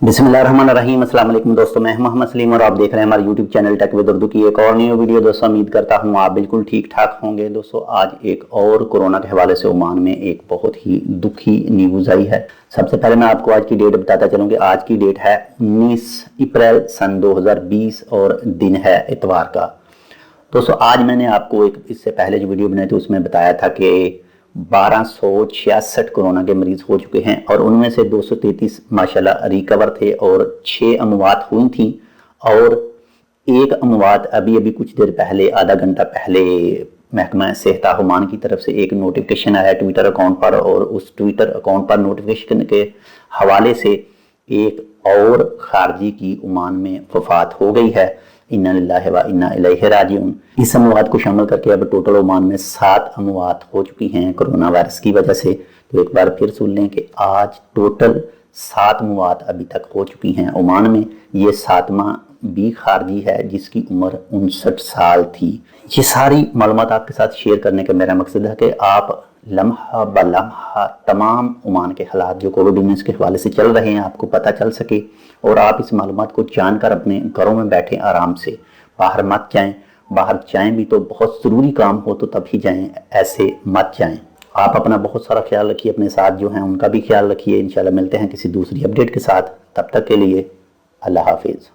बिस्मिल्लाहिर्रहमानिर्रहीम। अस्सलाम वालेकुम दोस्तों, मैं मोहम्मद सलीम और आप देख रहे हैं हमारे YouTube channel tech with Urdu की एक और न्यू वीडियो। दोस्तों उम्मीद करता हूँ आप बिल्कुल ठीक ठाक होंगे। दोस्तों आज एक और कोरोना के हवाले से ओमान में एक बहुत ही दुखी न्यूज़ आई है। सबसे पहले मैं आपको आज की डेट बताता चलूँ कि आज की डेट है 19 अप्रैल सन 2020 और दिन है इतवार का। दोस्तों आज मैंने आपको एक इससे पहले जो वीडियो बनाई थी उसमें बताया था कि 1266 कोरोना के मरीज हो चुके हैं और उनमें से 233 माशाल्लाह रिकवर थे और 6 अमवात हुई थी और एक अमवात अभी कुछ देर पहले, आधा घंटा पहले महकमा सेहत ओमान की तरफ से एक नोटिफिकेशन आया ट्विटर अकाउंट पर और उस ट्विटर अकाउंट पर नोटिफिकेशन के हवाले से एक और खारजी की ओमान में वफात हो गई है। इन्ना लिल्लाहि व इन्ना इलैहि राजिऊन। इस अमवात को शामिल करके अब टोटल ओमान में 7 अमवात हो चुकी हैं कोरोना वायरस की वजह से। तो एक बार फिर सुन लें कि आज टोटल 7 अमवात अभी तक हो चुकी हैं ओमान में। ये 7वां भी खारजी है जिसकी उम्र 59 साल थी। ये सारी मालूमात आपके साथ शेयर करने का मेरा मकसद है कि आप लम्हा ब लम्हा तमाम ओमान के हालात जो कोविड-19 के हवाले से चल रहे हैं आपको पता चल सके और आप इस मालूमात को जानकर अपने घरों में बैठे आराम से, बाहर मत जाएं। बाहर जाएं भी तो बहुत ज़रूरी काम हो तो तभी जाएं, ऐसे मत जाएं। आप अपना बहुत सारा ख्याल रखिए, अपने साथ जो हैं उनका भी ख्याल रखिए। इंशाल्लाह मिलते हैं किसी दूसरी अपडेट के साथ, तब तक के लिए अल्लाह हाफिज़।